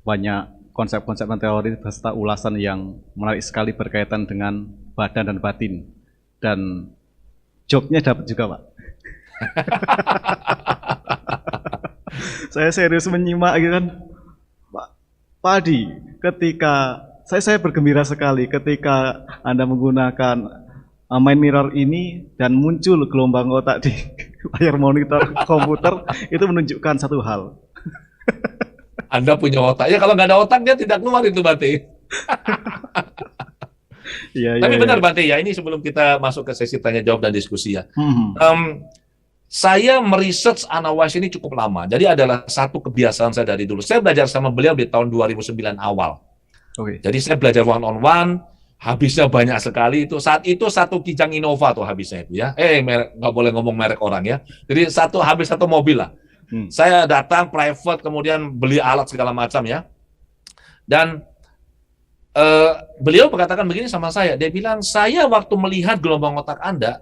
banyak konsep-konsep dan teori beserta ulasan yang menarik sekali berkaitan dengan badan dan batin. Dan joke-nya dapat juga, Pak. Saya serius menyimak gitu kan. Pak, Pak Adi, ketika saya bergembira sekali ketika Anda menggunakan mind mirror ini dan muncul gelombang otak di layar monitor komputer, itu menunjukkan satu hal. Anda punya otak. Ya kalau nggak ada otak dia tidak keluar itu Bante. Iya, iya, Tapi iya. benar Bante ya, ini sebelum kita masuk ke sesi tanya jawab dan diskusi ya. Hmm. Saya meriset Ana Wise ini cukup lama. Jadi adalah satu kebiasaan saya dari dulu. Saya belajar sama beliau di tahun 2009 awal. Oke. Jadi saya belajar one on one, habisnya banyak sekali itu. Saat itu satu Kijang Innova tuh habisnya itu ya. Merek, nggak boleh ngomong merek orang ya. Jadi habis satu mobil lah. Saya datang private, kemudian beli alat segala macam ya. Dan beliau berkatakan begini sama saya. Dia bilang, saya waktu melihat gelombang otak Anda,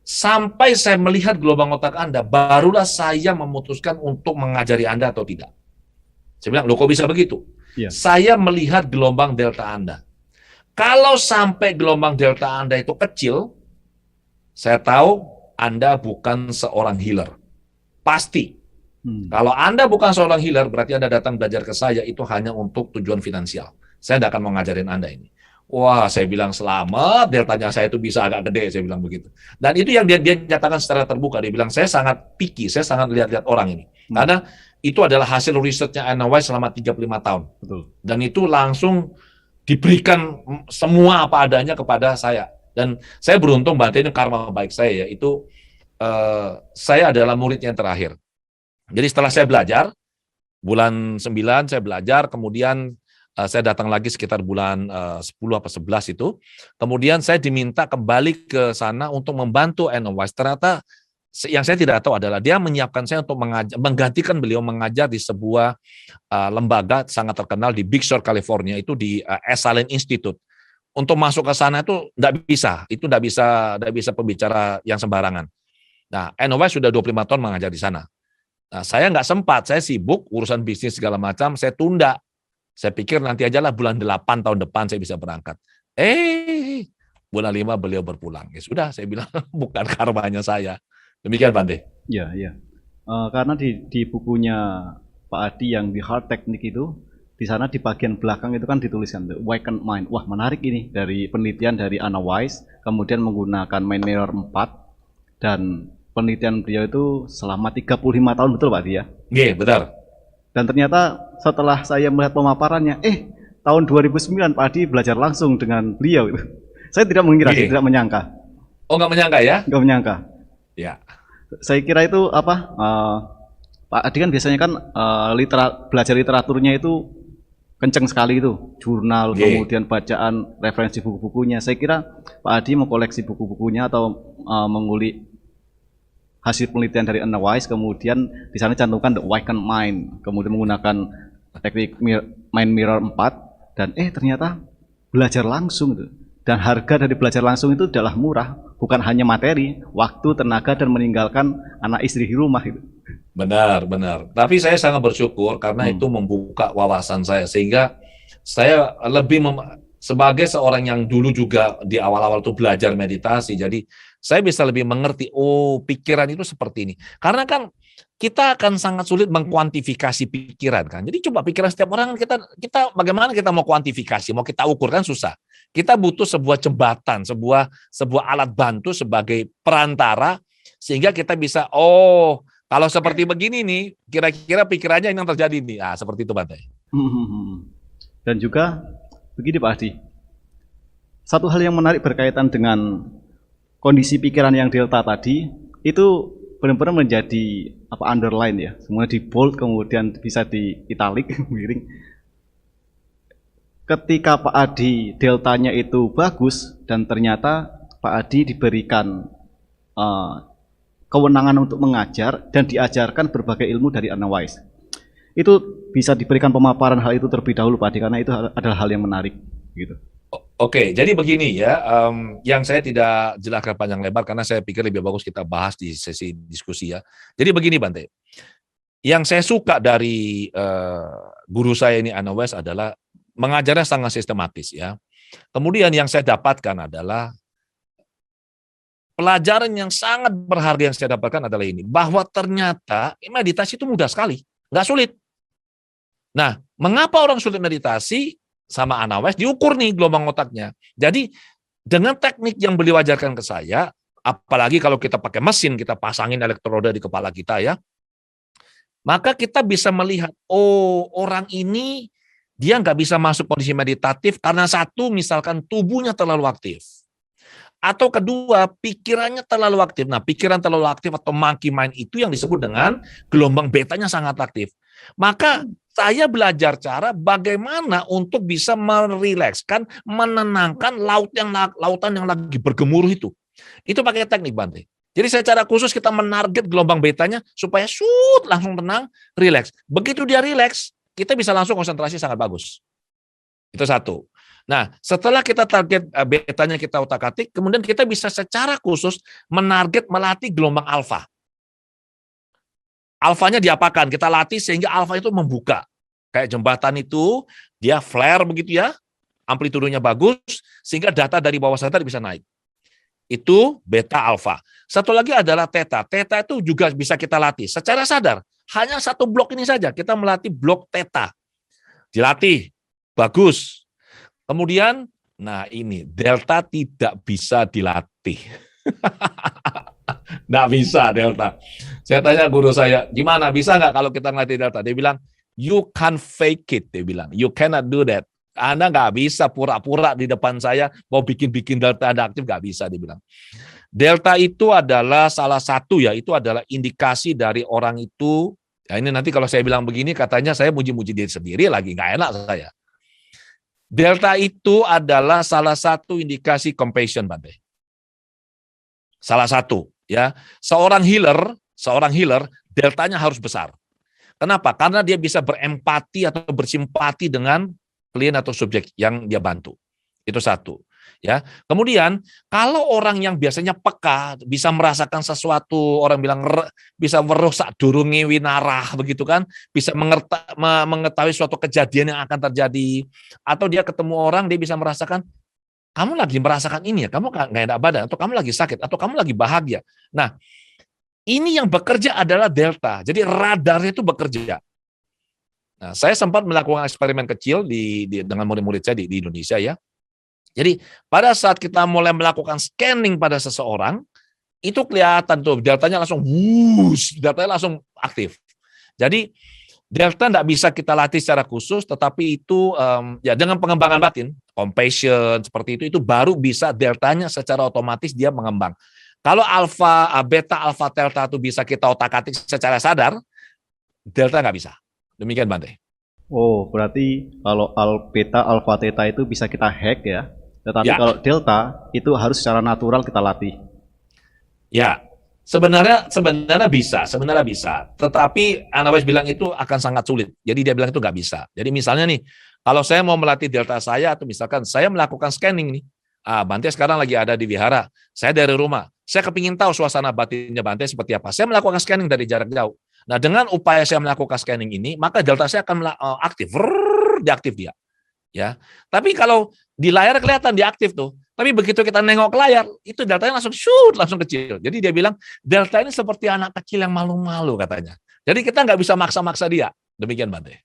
sampai saya melihat gelombang otak Anda, barulah saya memutuskan untuk mengajari Anda atau tidak. Saya bilang, loh kok bisa begitu? Iya. Saya melihat gelombang delta Anda. Kalau sampai gelombang delta Anda itu kecil, saya tahu Anda bukan seorang healer. Pasti. Kalau Anda bukan seorang healer, berarti Anda datang belajar ke saya itu hanya untuk tujuan finansial. Saya tidak akan mau ngajarin Anda ini. Wah, saya bilang selamat, deltanya saya itu bisa agak gede, saya bilang begitu. Dan itu yang dia nyatakan secara terbuka, dia bilang, saya sangat picky, saya sangat lihat-lihat orang ini. Karena itu adalah hasil risetnya Ana Wise selama 35 tahun. Betul. Dan itu langsung diberikan semua apa adanya kepada saya. Dan saya beruntung, Bante, ini karma baik saya ya, itu saya adalah muridnya yang terakhir. Jadi setelah saya belajar, bulan 9 saya belajar, kemudian saya datang lagi sekitar bulan 10 atau 11 itu. Kemudian saya diminta kembali ke sana untuk membantu Ana Wise. Ternyata yang saya tidak tahu adalah dia menyiapkan saya untuk menggantikan beliau mengajar di sebuah lembaga sangat terkenal di Big Sur, California, itu di Esalen Institute. Untuk masuk ke sana itu tidak bisa pembicara yang sembarangan. Nah, Ana Wise sudah 25 tahun mengajar di sana. Nah, saya nggak sempat, saya sibuk urusan bisnis segala macam, saya tunda. Saya pikir nanti aja lah bulan 8 tahun depan saya bisa berangkat. Bulan 5 beliau berpulang. Ya sudah, saya bilang bukan karmanya saya. Demikian, Bante. Iya, iya. Karena di bukunya Pak Adi yang di Hard Technique itu, di sana di bagian belakang itu kan dituliskan The Awakened Mind. Wah, menarik ini dari penelitian dari Ana Wise, kemudian menggunakan Mind Mirror 4, dan penelitian beliau itu selama 35 tahun, betul Pak Adi ya? Iya, benar. Dan ternyata setelah saya melihat pemaparannya, tahun 2009 Pak Adi belajar langsung dengan beliau. Saya tidak mengira, saya tidak menyangka. Oh, nggak menyangka ya? Nggak menyangka. Ya. Saya kira itu apa? Pak Adi kan biasanya kan belajar literaturnya itu kenceng sekali itu, jurnal, kemudian bacaan referensi buku-bukunya. Saya kira Pak Adi mau koleksi buku-bukunya atau mengulik hasil penelitian dari Ana Wise, kemudian di sana cantumkan The Awakened Mind, kemudian menggunakan teknik Mind Mirror 4, dan ternyata belajar langsung itu. Dan harga dari belajar langsung itu adalah murah, bukan hanya materi, waktu, tenaga, dan meninggalkan anak istri di rumah itu. Benar, benar. Tapi saya sangat bersyukur karena itu membuka wawasan saya, sehingga saya lebih sebagai seorang yang dulu juga di awal-awal tuh belajar meditasi, jadi saya bisa lebih mengerti, pikiran itu seperti ini. Karena kan kita akan sangat sulit mengkuantifikasi pikiran kan. Jadi coba pikiran setiap orang, kita bagaimana kita mau kuantifikasi, mau kita ukur kan susah. Kita butuh sebuah jembatan, sebuah alat bantu sebagai perantara, sehingga kita bisa, kalau seperti begini nih, kira-kira pikirannya yang terjadi nih. Seperti itu, Bante. Dan juga begini Pak Adi, satu hal yang menarik berkaitan dengan kondisi pikiran yang delta tadi, itu benar-benar menjadi underline ya, semua di bold, kemudian bisa di italic, miring. Ketika Pak Adi deltanya itu bagus, dan ternyata Pak Adi diberikan kewenangan untuk mengajar dan diajarkan berbagai ilmu dari Ana Wise, itu bisa diberikan pemaparan hal itu terlebih dahulu Pak Adi, karena itu adalah hal yang menarik gitu. Oke, jadi begini ya, yang saya tidak jelaskan panjang lebar karena saya pikir lebih bagus kita bahas di sesi diskusi ya. Jadi begini Bante, yang saya suka dari guru saya ini Ana West adalah mengajarnya sangat sistematis ya. Kemudian yang saya dapatkan adalah pelajaran yang sangat berharga yang saya dapatkan adalah ini, bahwa ternyata meditasi itu mudah sekali, nggak sulit. Nah, mengapa orang sulit meditasi? Sama Ana West diukur nih gelombang otaknya. Jadi dengan teknik yang beliau ajarkan ke saya, apalagi kalau kita pakai mesin, kita pasangin elektroda di kepala kita ya, maka kita bisa melihat, oh orang ini dia nggak bisa masuk kondisi meditatif karena satu, misalkan tubuhnya terlalu aktif. Atau kedua, pikirannya terlalu aktif. Nah, pikiran terlalu aktif atau monkey mind itu yang disebut dengan gelombang betanya sangat aktif. Maka saya belajar cara bagaimana untuk bisa merilekskan, menenangkan lautan yang lagi bergemuruh itu. Itu pakai teknik Bante. Jadi secara khusus kita menarget gelombang betanya supaya langsung tenang, rileks. Begitu dia rileks, kita bisa langsung konsentrasi sangat bagus. Itu satu. Nah, setelah kita target betanya kita utak-atik, kemudian kita bisa secara khusus menarget melatih gelombang alfa. Alfanya diapakan? Kita latih sehingga alfa itu membuka. Kayak jembatan itu, dia flare begitu ya, amplitudenya bagus, sehingga data dari bawah sadar bisa naik. Itu beta alfa. Satu lagi adalah theta. Theta itu juga bisa kita latih secara sadar. Hanya satu blok ini saja, kita melatih blok theta. Dilatih, bagus. Kemudian, nah ini, delta tidak bisa dilatih. Nggak bisa delta. Saya tanya guru saya, gimana bisa nggak kalau kita ngelatih delta? Dia bilang, you can't fake it. Dia bilang, you cannot do that. Anda nggak bisa pura-pura di depan saya mau bikin delta Anda aktif, nggak bisa. Dia bilang. Delta itu adalah salah satu ya, itu adalah indikasi dari orang itu. Ya ini nanti kalau saya bilang begini, katanya saya muji-muji diri sendiri lagi, nggak enak saya. Delta itu adalah salah satu indikasi compassion, Bante. Salah satu, ya. Seorang healer, deltanya harus besar. Kenapa? Karena dia bisa berempati atau bersimpati dengan klien atau subjek yang dia bantu. Itu satu. Ya. Kemudian kalau orang yang biasanya peka bisa merasakan sesuatu, orang bilang bisa merusak durungi winarah begitu kan, bisa mengetahui suatu kejadian yang akan terjadi, atau dia ketemu orang dia bisa merasakan kamu lagi merasakan ini ya, kamu nggak enak badan, atau kamu lagi sakit, atau kamu lagi bahagia. Nah, ini yang bekerja adalah delta. Jadi radarnya itu bekerja. Nah, saya sempat melakukan eksperimen kecil dengan murid-murid saya di Indonesia ya. Jadi pada saat kita mulai melakukan scanning pada seseorang, itu kelihatan tuh deltanya langsung deltanya langsung aktif. Jadi delta tidak bisa kita latih secara khusus, tetapi itu ya dengan pengembangan batin, compassion seperti itu baru bisa deltanya secara otomatis dia mengembang. Kalau alfa, beta, alfa, delta itu bisa kita otak-atik secara sadar, delta nggak bisa. Demikian Bante. Oh, berarti kalau beta, alfa, theta itu bisa kita hack ya. Tetapi kalau delta itu harus secara natural kita latih. Ya, sebenarnya bisa. Tetapi Ana West bilang itu akan sangat sulit. Jadi dia bilang itu nggak bisa. Jadi misalnya nih, kalau saya mau melatih delta saya, atau misalkan saya melakukan scanning nih, Bante sekarang lagi ada di wihara, saya dari rumah, saya kepingin tahu suasana batinnya Bante seperti apa. Saya melakukan scanning dari jarak jauh. Nah, dengan upaya saya melakukan scanning ini, maka delta saya akan aktif, diaktif dia. Ya, tapi kalau di layar kelihatan dia aktif tuh. Tapi begitu kita nengok ke layar, itu deltanya langsung kecil. Jadi dia bilang delta ini seperti anak kecil yang malu-malu katanya. Jadi kita nggak bisa maksa-maksa dia. Demikian Bante.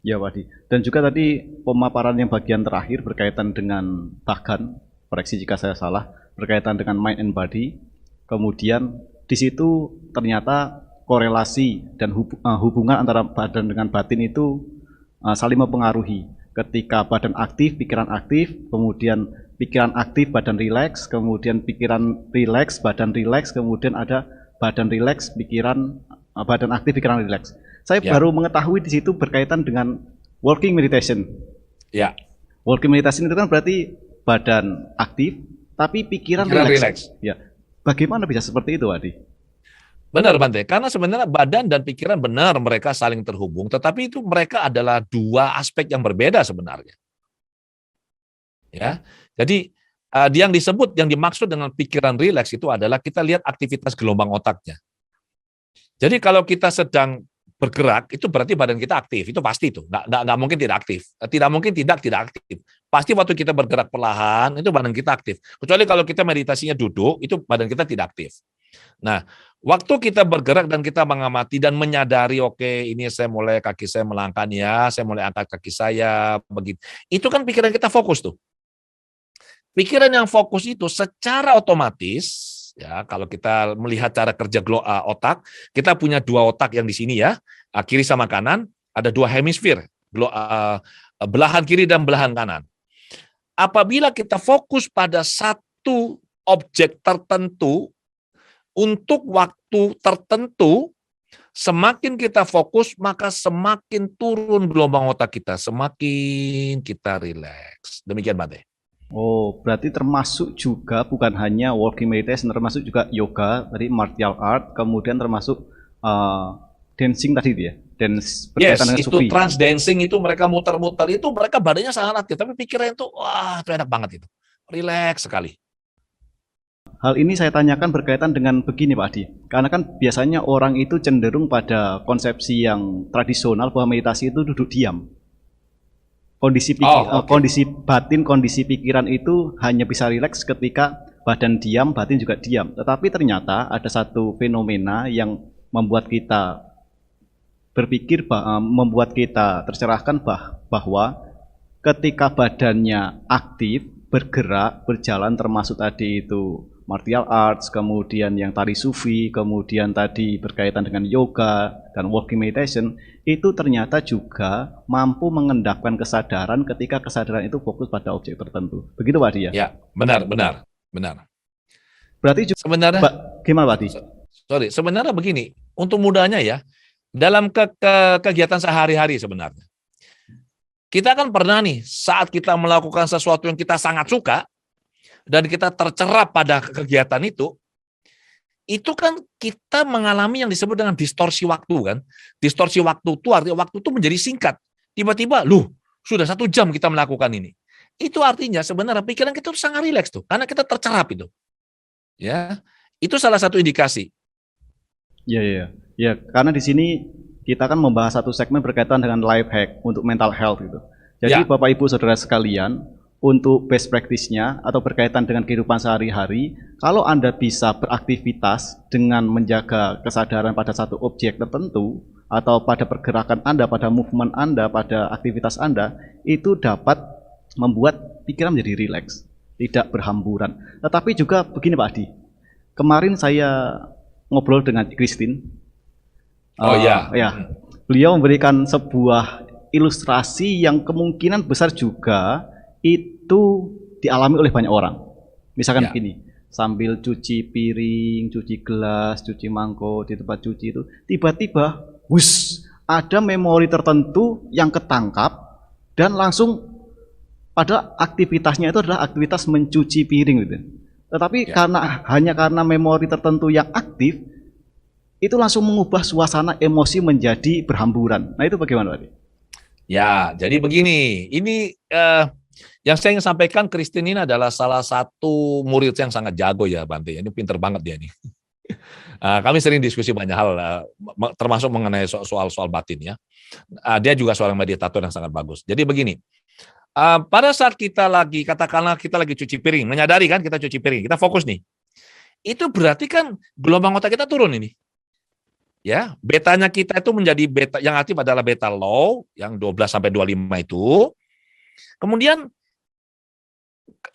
Ya Wadi. Dan juga tadi pemaparan yang bagian terakhir berkaitan dengan bahkan, koreksi jika saya salah, berkaitan dengan mind and body. Kemudian di situ ternyata korelasi dan hubungan antara badan dengan batin itu saling mempengaruhi. Ketika badan aktif, pikiran aktif, kemudian pikiran aktif, badan rileks, kemudian pikiran rileks, badan rileks, kemudian ada badan rileks, badan aktif, pikiran rileks. Saya baru mengetahui di situ berkaitan dengan walking meditation. Ya. Walking meditation itu kan berarti badan aktif, tapi pikiran rileks. Ya. Bagaimana bisa seperti itu, Wadi? Benar Bante, karena sebenarnya badan dan pikiran benar mereka saling terhubung, tetapi itu mereka adalah dua aspek yang berbeda sebenarnya. Ya, jadi yang dimaksud dengan pikiran rileks itu adalah kita lihat aktivitas gelombang otaknya. Jadi kalau kita sedang bergerak, itu berarti badan kita aktif. Itu pasti itu. Nggak mungkin tidak aktif. Tidak mungkin tidak aktif. Pasti waktu kita bergerak perlahan, itu badan kita aktif. Kecuali kalau kita meditasinya duduk, itu badan kita tidak aktif. Nah, waktu kita bergerak dan kita mengamati dan menyadari, oke, ini saya mulai kaki saya melangkah nih ya, saya mulai angkat kaki saya, begitu. Itu kan pikiran kita fokus tuh. Pikiran yang fokus itu secara otomatis, ya, kalau kita melihat cara kerja otak, kita punya dua otak yang di sini ya, kiri sama kanan, ada dua hemisfer, belahan kiri dan belahan kanan. Apabila kita fokus pada satu objek tertentu untuk waktu tertentu, semakin kita fokus, maka semakin turun gelombang otak kita, semakin kita rileks. Demikian, Bante. Oh, berarti termasuk juga bukan hanya walking meditation, termasuk juga yoga, tadi martial art, kemudian termasuk dancing tadi ya, dance berkaitan dengan itu trance dancing, itu mereka muter-muter, itu mereka badannya sangat aktif, tapi pikirannya itu, wah, itu enak banget itu, rileks sekali. Hal ini saya tanyakan berkaitan dengan begini Pak Adi, karena kan biasanya orang itu cenderung pada konsepsi yang tradisional bahwa meditasi itu duduk diam. Kondisi batin, kondisi pikiran itu hanya bisa rileks ketika badan diam, batin juga diam. Tetapi ternyata ada satu fenomena yang membuat kita berpikir, membuat kita tercerahkan bahwa ketika badannya aktif, bergerak, berjalan, termasuk tadi itu martial arts, kemudian yang tari sufi, kemudian tadi berkaitan dengan yoga dan walking meditation, itu ternyata juga mampu mengendapkan kesadaran ketika kesadaran itu fokus pada objek tertentu. Begitu Pak Adi ya? Ya, benar. Berarti juga sebenarnya gimana Pak Adi? Sebenarnya begini, untuk mudahnya ya, dalam kegiatan sehari-hari sebenarnya. Kita kan pernah nih, saat kita melakukan sesuatu yang kita sangat suka, dan kita tercerap pada kegiatan itu kan kita mengalami yang disebut dengan distorsi waktu kan. Distorsi waktu itu artinya waktu itu menjadi singkat. Tiba-tiba, sudah 1 jam kita melakukan ini. Itu artinya sebenarnya pikiran kita sangat rileks tuh, karena kita tercerap itu. Ya, itu salah satu indikasi. Ya, karena di sini kita kan membahas satu segmen berkaitan dengan life hack untuk mental health gitu. Jadi Bapak Ibu Saudara sekalian, untuk best practice-nya atau berkaitan dengan kehidupan sehari-hari, kalau Anda bisa beraktivitas dengan menjaga kesadaran pada satu objek tertentu, atau pada pergerakan Anda, pada movement Anda, pada aktivitas Anda, itu dapat membuat pikiran menjadi rileks, tidak berhamburan. Tetapi juga begini Pak Adi, kemarin saya ngobrol dengan Christine. Beliau memberikan sebuah ilustrasi yang kemungkinan besar juga itu dialami oleh banyak orang. Misalkan begini, sambil cuci piring, cuci gelas, cuci mangkok di tempat cuci itu, tiba-tiba, ada memori tertentu yang ketangkap dan langsung pada aktivitasnya itu adalah aktivitas mencuci piring gitu. Tetapi hanya karena memori tertentu yang aktif, itu langsung mengubah suasana emosi menjadi berhamburan. Nah itu bagaimana tadi? Ya, jadi begini, ini yang saya ingin sampaikan, Christine ini adalah salah satu murid yang sangat jago ya, Bante. Ini pinter banget dia nih. Kami sering diskusi banyak hal, termasuk mengenai soal batin ya. Dia juga seorang meditator yang sangat bagus. Jadi begini, pada saat kita lagi, katakanlah kita lagi cuci piring, menyadari kan kita cuci piring, kita fokus nih. Itu berarti kan gelombang otak kita turun ini. Ya, betanya kita itu menjadi beta, yang aktif adalah beta low, yang 12 sampai 25 itu. Kemudian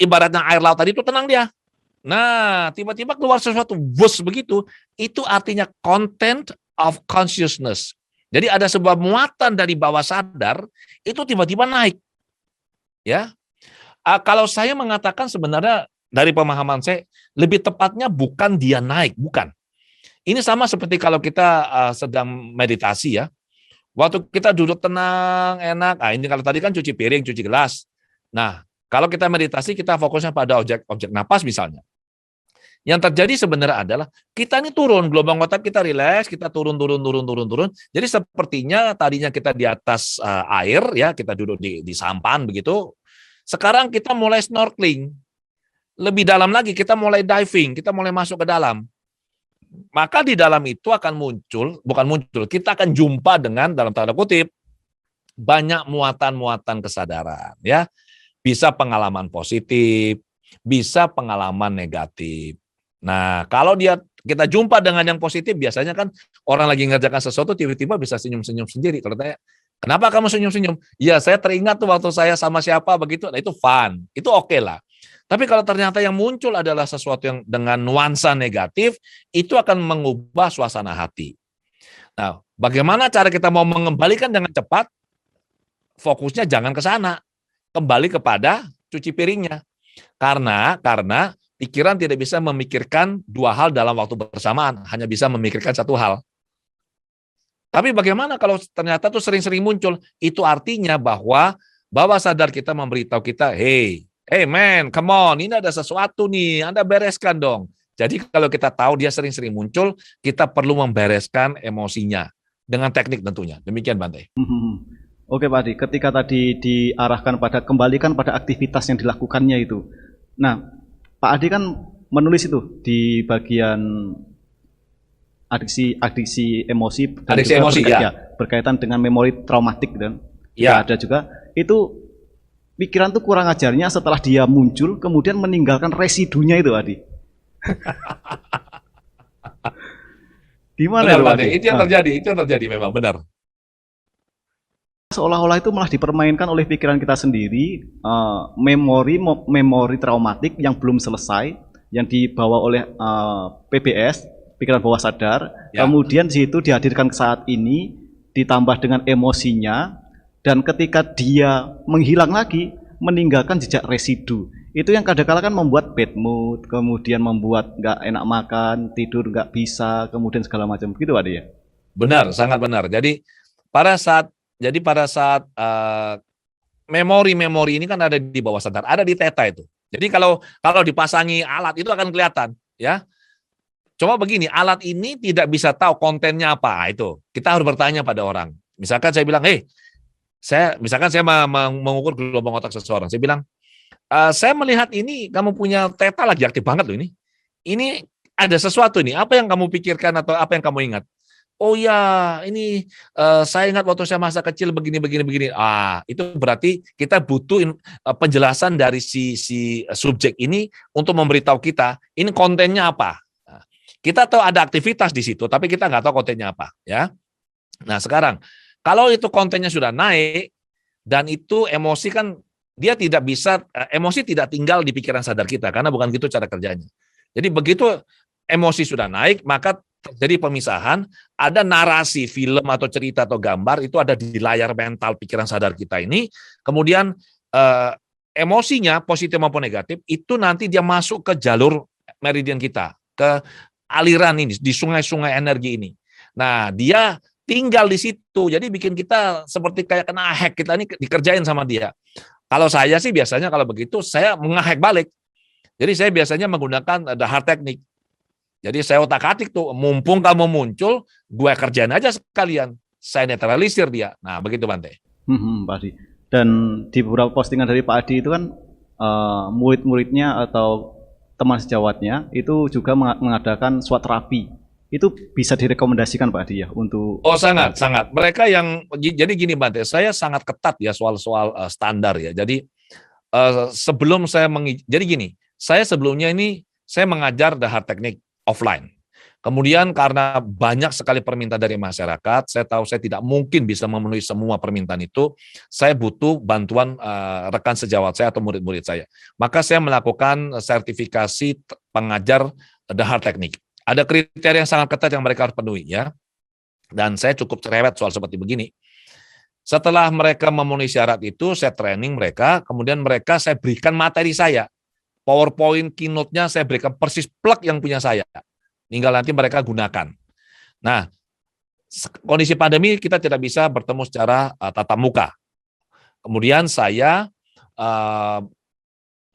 ibaratnya air laut tadi itu tenang dia. Nah, tiba-tiba keluar sesuatu, begitu, itu artinya content of consciousness. Jadi ada sebuah muatan dari bawah sadar, itu tiba-tiba naik. Ya, kalau saya mengatakan sebenarnya dari pemahaman saya, lebih tepatnya bukan dia naik, bukan. Ini sama seperti kalau kita sedang meditasi ya. Waktu kita duduk tenang, enak. Ini kalau tadi kan cuci piring, cuci gelas. Nah, kalau kita meditasi, kita fokusnya pada objek napas misalnya. Yang terjadi sebenarnya adalah kita ini turun, gelombang otak kita rileks, kita turun. Jadi sepertinya tadinya kita di atas air ya, kita duduk di sampan begitu. Sekarang kita mulai snorkeling. Lebih dalam lagi, kita mulai diving, kita mulai masuk ke dalam. Maka di dalam itu akan muncul, bukan muncul, kita akan jumpa dengan dalam tanda kutip banyak muatan-muatan kesadaran, ya. Bisa pengalaman positif, bisa pengalaman negatif. Nah, kalau kita jumpa dengan yang positif, biasanya kan orang lagi ngerjakan sesuatu tiba-tiba bisa senyum-senyum sendiri. Kalau tanya, kenapa kamu senyum-senyum? Ya, saya teringat tuh waktu saya sama siapa begitu. Nah, itu fun, itu oke lah. Tapi kalau ternyata yang muncul adalah sesuatu yang dengan nuansa negatif, itu akan mengubah suasana hati. Nah, bagaimana cara kita mau mengembalikan dengan cepat? Fokusnya jangan ke sana, kembali kepada cuci piringnya. Karena pikiran tidak bisa memikirkan dua hal dalam waktu bersamaan, hanya bisa memikirkan satu hal. Tapi bagaimana kalau ternyata tuh sering-sering muncul? Itu artinya bahwa bawah sadar kita memberitahu kita, hey man, come on, ini ada sesuatu nih, Anda bereskan dong. Jadi kalau kita tahu dia sering-sering muncul, kita perlu membereskan emosinya dengan teknik tentunya. Demikian Bante. Oke Pak Adi, ketika tadi diarahkan kembalikan pada aktivitas yang dilakukannya itu. Nah, Pak Adi kan menulis itu di bagian adiksi emosi dan adiksi emosi ya. Berkaitan dengan memori traumatik dan ya. Ada juga itu pikiran tuh kurang ajarnya setelah dia muncul kemudian meninggalkan residunya itu Adi. Gimana benar, Adi? Itu yang terjadi memang benar. Seolah-olah itu malah dipermainkan oleh pikiran kita sendiri, memori traumatik yang belum selesai, yang dibawa oleh PBS, pikiran bawah sadar, ya. Kemudian di situ dihadirkan ke saat ini, ditambah dengan emosinya, dan ketika dia menghilang lagi, meninggalkan jejak residu. Itu yang kadang-kala kan membuat bad mood, kemudian membuat nggak enak makan, tidur nggak bisa, kemudian segala macam. Gitu Adi ya? Benar, sangat benar. Jadi pada saat memori-memori ini kan ada di bawah sadar, ada di theta itu. Jadi kalau dipasangi alat itu akan kelihatan, ya. Cuma begini, alat ini tidak bisa tahu kontennya apa itu. Kita harus bertanya pada orang. Misalkan saya bilang, saya mengukur gelombang otak seseorang. Saya bilang, saya melihat ini kamu punya theta lagi aktif banget loh ini. Ini ada sesuatu nih. Apa yang kamu pikirkan atau apa yang kamu ingat? Oh ya, ini saya ingat waktu saya masa kecil begini. Itu berarti kita butuh penjelasan dari si subjek ini untuk memberitahu kita ini kontennya apa. Nah, kita tahu ada aktivitas di situ, tapi kita nggak tahu kontennya apa, ya. Nah sekarang kalau itu kontennya sudah naik dan itu emosi kan dia tidak bisa, emosi tidak tinggal di pikiran sadar kita karena bukan gitu cara kerjanya. Jadi begitu emosi sudah naik maka terjadi pemisahan, ada narasi film atau cerita atau gambar itu ada di layar mental pikiran sadar kita ini, kemudian emosinya positif maupun negatif itu nanti dia masuk ke jalur meridian kita, ke aliran ini di sungai-sungai energi ini. Nah dia tinggal di situ, jadi bikin kita seperti kayak kena hack, kita ini dikerjain sama dia. Kalau saya sih biasanya kalau begitu saya nge-hack balik. Jadi saya biasanya menggunakan Dahar teknik. Jadi saya otak-atik tuh, mumpung kamu muncul, gue kerjain aja sekalian. Saya netralisir dia. Nah, begitu Bante. Pak Adi. Dan di beberapa postingan dari Pak Adi itu kan murid-muridnya atau teman sejawatnya itu juga mengadakan SWOT terapi. Itu bisa direkomendasikan Pak Adi ya untuk... Oh sangat. Mereka yang, jadi gini Bante, saya sangat ketat ya soal standar ya. Jadi sebelum saya, jadi gini, saya sebelumnya ini, saya mengajar Dahar teknik offline. Kemudian karena banyak sekali permintaan dari masyarakat, saya tahu saya tidak mungkin bisa memenuhi semua permintaan itu, saya butuh bantuan rekan sejawat saya atau murid-murid saya. Maka saya melakukan sertifikasi pengajar Dahar teknik. Ada kriteria yang sangat ketat yang mereka harus penuhi ya. Dan saya cukup cerewet soal seperti begini. Setelah mereka memenuhi syarat itu, saya training mereka, kemudian saya berikan materi saya. PowerPoint keynote-nya saya berikan persis plug yang punya saya. Tinggal nanti mereka gunakan. Nah, kondisi pandemi kita tidak bisa bertemu secara tatap muka. Kemudian saya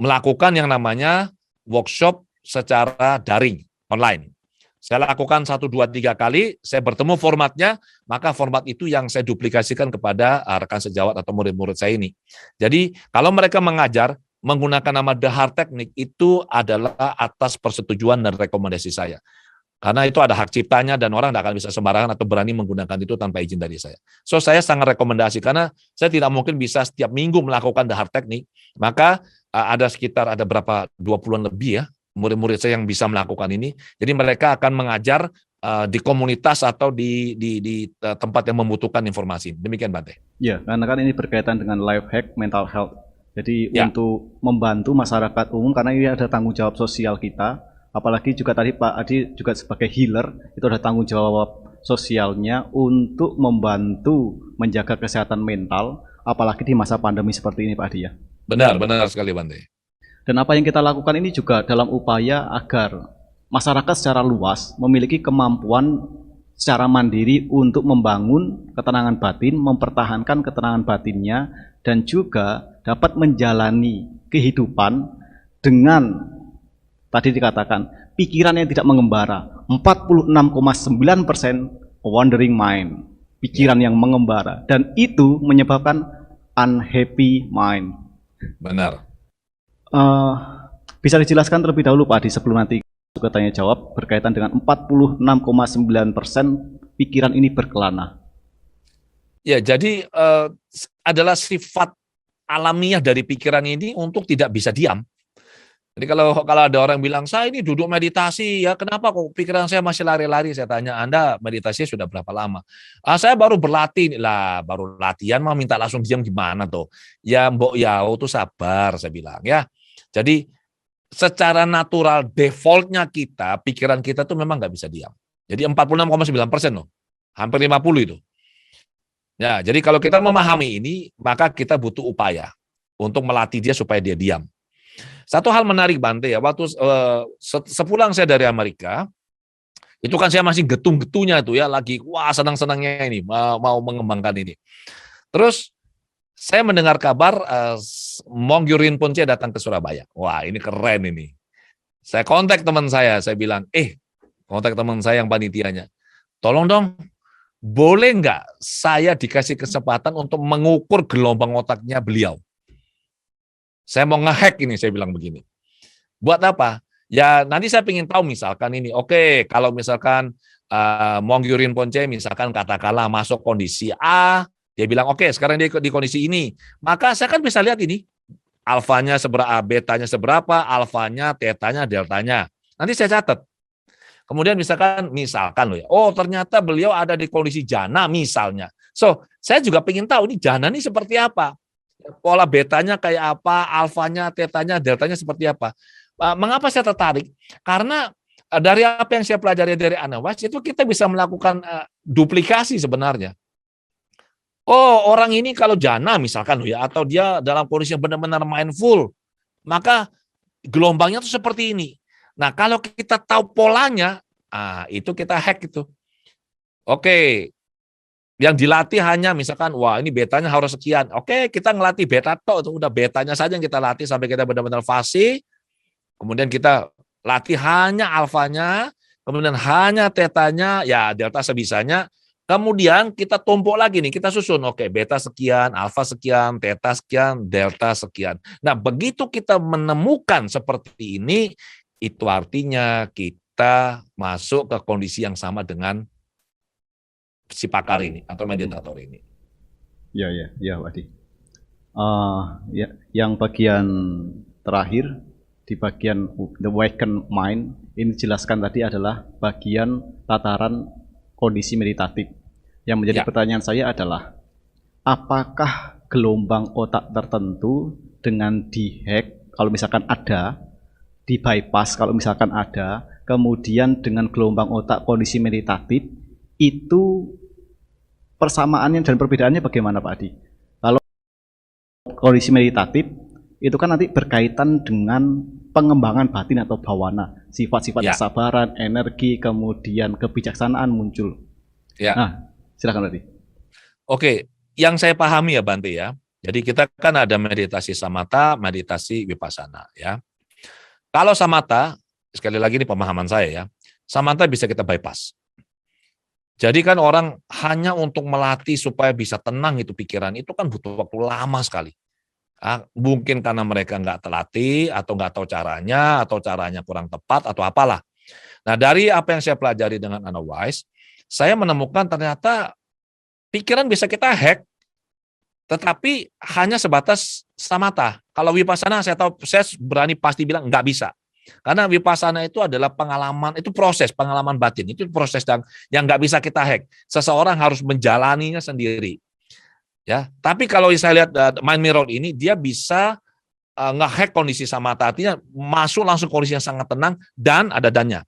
melakukan yang namanya workshop secara daring, online. Saya lakukan 1, 2, 3 kali, saya bertemu formatnya, maka format itu yang saya duplikasikan kepada rekan sejawat atau murid-murid saya ini. Jadi, kalau mereka mengajar, menggunakan nama Dahar teknik itu adalah atas persetujuan dan rekomendasi saya. Karena itu ada hak ciptanya dan orang tidak akan bisa sembarangan atau berani menggunakan itu tanpa izin dari saya. So, saya sangat rekomendasi karena saya tidak mungkin bisa setiap minggu melakukan the hard technique. Maka ada berapa 20-an lebih ya murid-murid saya yang bisa melakukan ini. Jadi mereka akan mengajar di komunitas atau di tempat yang membutuhkan informasi. Demikian, Bante. Ya, karena kan ini berkaitan dengan life hack mental health. Jadi Ya. untuk membantu masyarakat umum, karena ini ada tanggung jawab sosial kita. Apalagi juga tadi Pak Adi juga sebagai healer, itu ada tanggung jawab sosialnya untuk membantu menjaga kesehatan mental, apalagi di masa pandemi seperti ini Pak Adi ya. Benar sekali, Bante. Dan apa yang kita lakukan ini juga dalam upaya agar masyarakat secara luas memiliki kemampuan secara mandiri untuk membangun ketenangan batin, mempertahankan ketenangan batinnya, dan juga dapat menjalani kehidupan dengan tadi dikatakan pikiran yang tidak mengembara. 46,9% wandering mind, pikiran yang mengembara, dan itu menyebabkan unhappy mind. Benar. Bisa dijelaskan terlebih dahulu Pak Adi sebelum nanti ke tanya jawab berkaitan dengan 46,9% pikiran ini berkelana. Ya, jadi adalah sifat alamiah dari pikiran ini untuk tidak bisa diam. Jadi kalau ada orang bilang, saya ini duduk meditasi, ya kenapa kok pikiran saya masih lari-lari? Saya tanya, Anda meditasi sudah berapa lama? Saya baru berlatih. Lah, baru latihan mah minta langsung diam gimana tuh? Ya mbok yau tuh sabar, saya bilang ya. Jadi secara natural defaultnya kita, pikiran kita tuh memang nggak bisa diam. Jadi 46,9% loh, hampir 50 itu. Ya, jadi kalau kita memahami ini, maka kita butuh upaya untuk melatih dia supaya dia diam. Satu hal menarik Bante ya, waktu sepulang saya dari Amerika, itu kan saya masih getung-getunya itu ya, lagi wah senang-senangnya ini mau mengembangkan ini. Terus saya mendengar kabar Monggyu Rinpoche datang ke Surabaya. Wah ini keren ini. Saya kontak teman saya bilang, kontak teman saya yang panitianya, tolong dong, boleh nggak saya dikasih kesempatan untuk mengukur gelombang otaknya beliau? Saya mau ngehack ini, saya bilang begini. Buat apa? Ya nanti saya ingin tahu misalkan ini, oke, kalau misalkan Monggyu Rinpoche misalkan katakanlah masuk kondisi A, dia bilang oke, sekarang dia di kondisi ini. Maka saya kan bisa lihat ini, alfanya seberapa, betanya seberapa, alfanya, tetanya, deltanya. Nanti saya catat. Kemudian misalkan loh ya, oh ternyata beliau ada di kondisi jana misalnya. So, saya juga ingin tahu ini jana ini seperti apa. Pola betanya kayak apa, alfanya, tetanya, deltanya seperti apa. Mengapa saya tertarik? Karena dari apa yang saya pelajari dari Anawas, itu kita bisa melakukan duplikasi sebenarnya. Oh, orang ini kalau jana misalkan loh ya, atau dia dalam kondisi yang benar-benar mindful, maka gelombangnya tuh seperti ini. Nah, kalau kita tahu polanya, itu kita hack itu. Oke, yang dilatih hanya misalkan, wah ini betanya harus sekian. Oke, kita ngelatih beta itu udah betanya saja yang kita latih sampai kita benar-benar fasih. Kemudian kita latih hanya alfanya, kemudian hanya tetanya, ya delta sebisanya. Kemudian kita tumpuk lagi nih, kita susun. Oke, beta sekian, alfa sekian, teta sekian, delta sekian. Nah, begitu kita menemukan seperti ini, itu artinya kita masuk ke kondisi yang sama dengan si pakar ini atau meditator ini. Ya, Pak Adi. Ya, yang bagian terakhir di bagian the awakened mind ini jelaskan tadi adalah bagian tataran kondisi meditatif. Yang menjadi pertanyaan saya adalah, apakah gelombang otak tertentu dengan dihack, kalau misalkan ada, di bypass kalau misalkan ada, kemudian dengan gelombang otak kondisi meditatif, itu persamaannya dan perbedaannya bagaimana Pak Adi? Kalau kondisi meditatif itu kan nanti berkaitan dengan pengembangan batin atau bawana, sifat-sifat kesabaran, energi, kemudian kebijaksanaan muncul. Ya. Nah, silakan Pak Adi. Oke, yang saya pahami ya Bante ya. Jadi kita kan ada meditasi samatha, meditasi vipassana ya. Kalau samatha, sekali lagi ini pemahaman saya ya, samatha bisa kita bypass. Jadi kan orang hanya untuk melatih supaya bisa tenang itu pikiran, itu kan butuh waktu lama sekali. Mungkin karena mereka nggak terlatih, atau nggak tahu caranya, atau caranya kurang tepat, atau apalah. Nah, dari apa yang saya pelajari dengan Analyze, saya menemukan ternyata pikiran bisa kita hack, tetapi hanya sebatas samata. Kalau Vipassana, saya tahu, saya berani pasti bilang nggak bisa. Karena Vipassana itu adalah pengalaman, itu proses pengalaman batin, itu proses yang nggak bisa kita hack. Seseorang harus menjalaninya sendiri. Ya, tapi kalau saya lihat Mind Mirror ini, dia bisa nge-hack kondisi samata, artinya masuk langsung kondisi yang sangat tenang dan ada dannya.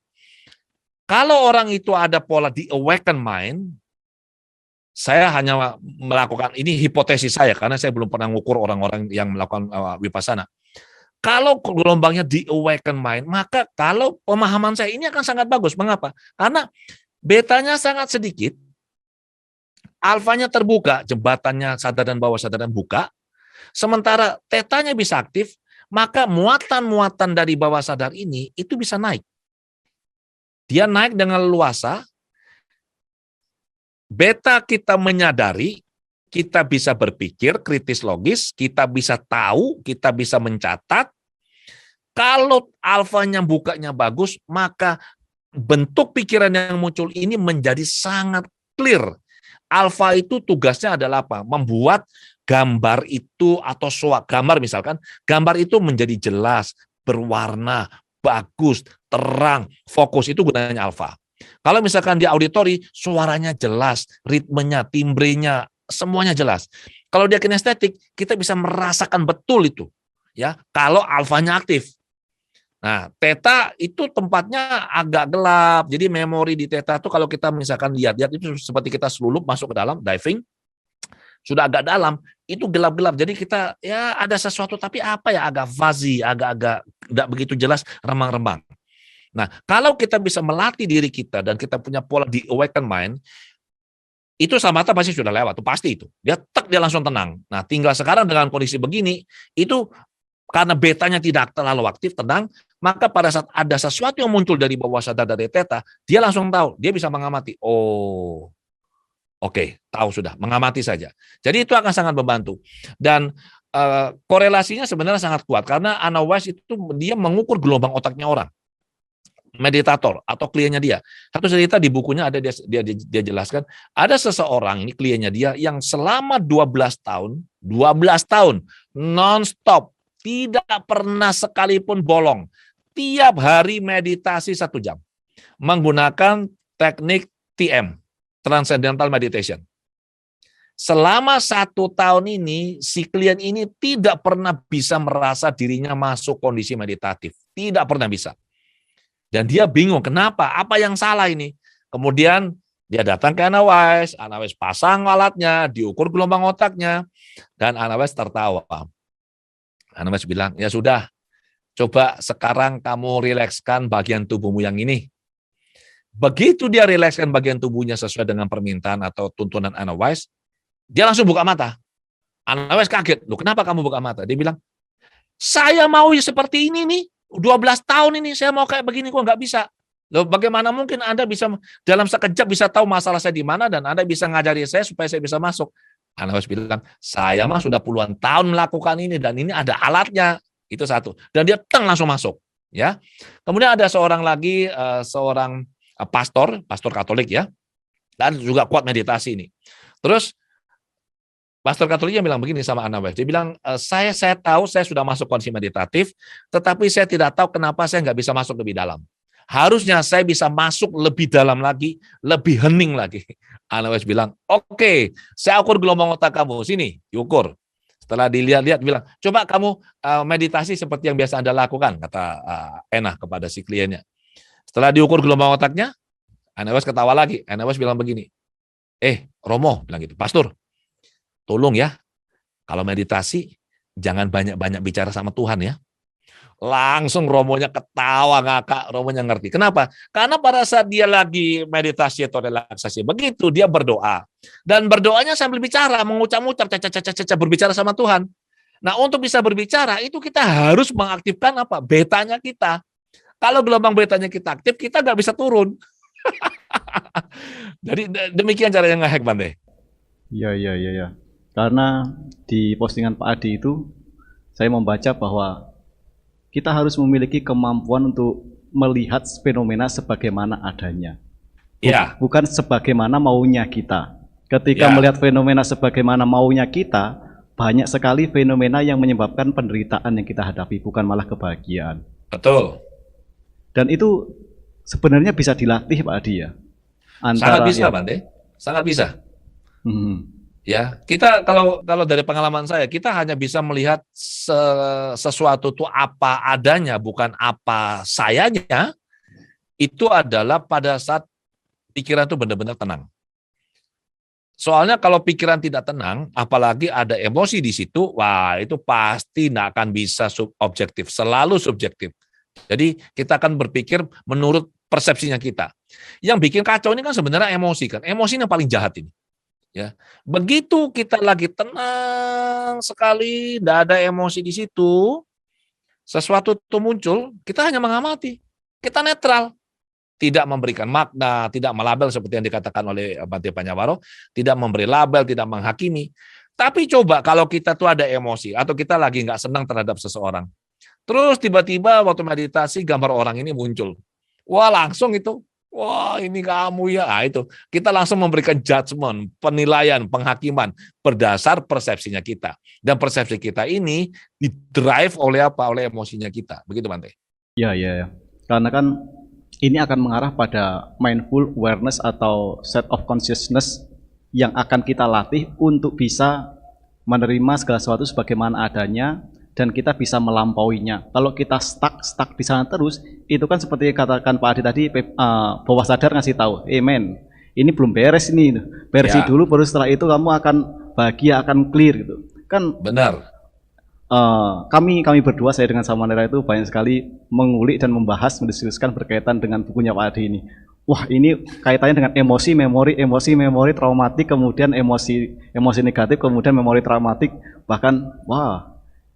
Kalau orang itu ada pola di awaken mind, saya hanya melakukan, ini hipotesis saya karena saya belum pernah mengukur orang-orang yang melakukan Vipassana. Kalau gelombangnya di awaken mind, maka kalau pemahaman saya ini akan sangat bagus. Mengapa? Karena betanya sangat sedikit, alfanya terbuka, jembatannya sadar dan bawah sadar dan buka, sementara tetanya bisa aktif, maka muatan-muatan dari bawah sadar ini itu bisa naik. Dia naik dengan leluasa, beta kita menyadari, kita bisa berpikir kritis logis, kita bisa tahu, kita bisa mencatat. Kalau alfanya bukanya bagus, maka bentuk pikiran yang muncul ini menjadi sangat clear. Alfa itu tugasnya adalah apa? Membuat gambar itu atau gambar misalkan, gambar itu menjadi jelas, berwarna, bagus, terang, fokus, itu gunanya alfa. Kalau misalkan di auditori, suaranya jelas, ritmenya, timbrenya, semuanya jelas. Kalau dia kinestetik, kita bisa merasakan betul itu. Ya, kalau alfanya aktif. Nah, theta itu tempatnya agak gelap. Jadi memori di theta itu kalau kita misalkan lihat-lihat itu seperti kita selulup masuk ke dalam, diving, sudah agak dalam, itu gelap-gelap. Jadi kita ya ada sesuatu tapi apa ya, agak fuzzy, agak-agak tidak begitu jelas, remang-remang. Nah, kalau kita bisa melatih diri kita dan kita punya pola di awaken mind, itu samata pasti sudah lewat, itu pasti itu. Dia langsung tenang. Nah, tinggal sekarang dengan kondisi begini, itu karena betanya tidak terlalu aktif, tenang, maka pada saat ada sesuatu yang muncul dari bawah sadar dari theta, dia langsung tahu, dia bisa mengamati. Oh, oke, tahu sudah, mengamati saja. Jadi itu akan sangat membantu. Dan korelasinya sebenarnya sangat kuat karena Analyze itu dia mengukur gelombang otaknya orang. Meditator atau kliennya dia. Satu cerita di bukunya ada dia jelaskan, ada seseorang ini kliennya dia yang selama 12 tahun non-stop, tidak pernah sekalipun bolong. Tiap hari meditasi 1 jam. Menggunakan teknik TM, Transcendental Meditation. Selama 1 tahun ini, si klien ini tidak pernah bisa merasa dirinya masuk kondisi meditatif. Tidak pernah bisa. Dan dia bingung, kenapa? Apa yang salah ini? Kemudian dia datang ke Analyze pasang alatnya, diukur gelombang otaknya, dan Analyze tertawa. Analyze bilang, ya sudah, coba sekarang kamu rilekskan bagian tubuhmu yang ini. Begitu dia rilekskan bagian tubuhnya sesuai dengan permintaan atau tuntunan Analyze, dia langsung buka mata. Analyze kaget, loh kenapa kamu buka mata? Dia bilang, saya mau seperti ini nih, 12 tahun ini saya mau kayak begini kok nggak bisa. Loh bagaimana mungkin Anda bisa dalam sekejap bisa tahu masalah saya di mana dan Anda bisa ngajari saya supaya saya bisa masuk. Analyze bilang, saya mah sudah puluhan tahun melakukan ini dan ini ada alatnya. Itu satu. Dan dia langsung masuk, ya. Kemudian ada seorang lagi seorang pastor Katolik ya. Dan juga kuat meditasi ini. Terus Pastor Katoliknya bilang begini sama Analyze. Dia bilang, saya tahu saya sudah masuk kondisi meditatif, tetapi saya tidak tahu kenapa saya nggak bisa masuk lebih dalam. Harusnya saya bisa masuk lebih dalam lagi, lebih hening lagi. Analyze bilang, oke, saya ukur gelombang otak kamu. Sini, diukur. Setelah dilihat-lihat, bilang, coba kamu meditasi seperti yang biasa Anda lakukan, kata Enah kepada si kliennya. Setelah diukur gelombang otaknya, Analyze ketawa lagi. Analyze bilang begini, Romo, bilang gitu, Pastor, tolong ya, kalau meditasi, jangan banyak-banyak bicara sama Tuhan ya. Langsung Romonya ketawa ngakak, Romonya ngerti. Kenapa? Karena pada saat dia lagi meditasi atau relaksasi, begitu dia berdoa. Dan berdoanya sambil bicara, mengucap-ucap, berbicara sama Tuhan. Nah, untuk bisa berbicara, itu kita harus mengaktifkan apa? Betanya kita. Kalau gelombang betanya kita aktif, kita nggak bisa turun. Jadi demikian cara yang nge-hack, Bante. Iya. Karena di postingan Pak Adi itu, saya membaca bahwa kita harus memiliki kemampuan untuk melihat fenomena sebagaimana adanya. Ya, Bukan sebagaimana maunya kita. Ketika ya, melihat fenomena sebagaimana maunya kita, banyak sekali fenomena yang menyebabkan penderitaan yang kita hadapi, bukan malah kebahagiaan. betul. Dan itu sebenarnya bisa dilatih Pak Adi ya. Sangat Antara bisa, ya, Bante. Sangat bisa. hmm, Ya, kita kalau dari pengalaman saya, kita hanya bisa melihat sesuatu itu apa adanya, bukan apa sayanya. Itu adalah pada saat pikiran itu benar-benar tenang. Soalnya kalau pikiran tidak tenang, apalagi ada emosi di situ, wah itu pasti tidak akan bisa objektif, selalu subjektif. Jadi kita akan berpikir menurut persepsinya kita. Yang bikin kacau ini kan sebenarnya emosi kan. Emosi yang paling jahat ini. Ya, begitu kita lagi tenang sekali, tidak ada emosi di situ, sesuatu itu muncul, kita hanya mengamati, kita netral, tidak memberikan makna, tidak melabel seperti yang dikatakan oleh Bante Panyawaro, tidak memberi label, tidak menghakimi. Tapi coba kalau kita tuh ada emosi atau kita lagi nggak senang terhadap seseorang, terus tiba-tiba waktu meditasi gambar orang ini muncul, wah langsung itu. Wah ini kamu ya, itu kita langsung memberikan judgement, penilaian, penghakiman berdasar persepsinya kita. Dan persepsi kita ini didrive oleh apa? Oleh emosinya kita. Begitu Bante? ya, ya, ya. Karena kan ini akan mengarah pada mindful awareness atau set of consciousness yang akan kita latih untuk bisa menerima segala sesuatu sebagaimana adanya dan kita bisa melampauinya. Kalau kita stuck di sana terus, itu kan seperti katakan Pak Adi tadi, bawah sadar ngasih tahu, men, ini belum beres ini, beresi Ya. dulu, baru setelah itu kamu akan bahagia, akan clear gitu. Kan Benar. kami berdua, saya dengan Samanera itu banyak sekali mengulik dan membahas, mendiskusikan berkaitan dengan bukunya Pak Adi ini. Wah ini kaitannya dengan emosi, memori traumatik, kemudian emosi negatif, kemudian memori traumatik, bahkan wah.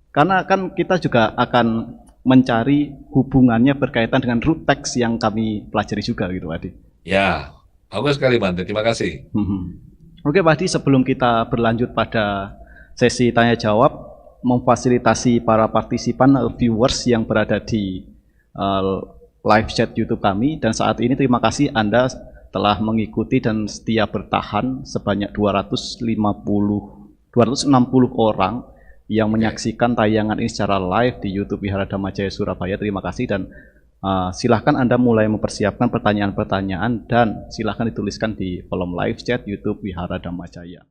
Karena kan kita juga akan mencari hubungannya berkaitan dengan root text yang kami pelajari juga gitu Pak Adi. Ya, bagus sekali Bante. Terima kasih. Oke Pak Adi, sebelum kita berlanjut pada sesi tanya jawab, memfasilitasi para partisipan viewers yang berada di live chat YouTube kami, dan saat ini terima kasih Anda telah mengikuti dan setia bertahan sebanyak 260 orang yang menyaksikan tayangan ini secara live di YouTube Wihara Dhamma Jaya Surabaya. Terima kasih, dan silahkan Anda mulai mempersiapkan pertanyaan-pertanyaan dan silahkan dituliskan di kolom live chat YouTube Wihara Dhamma Jaya.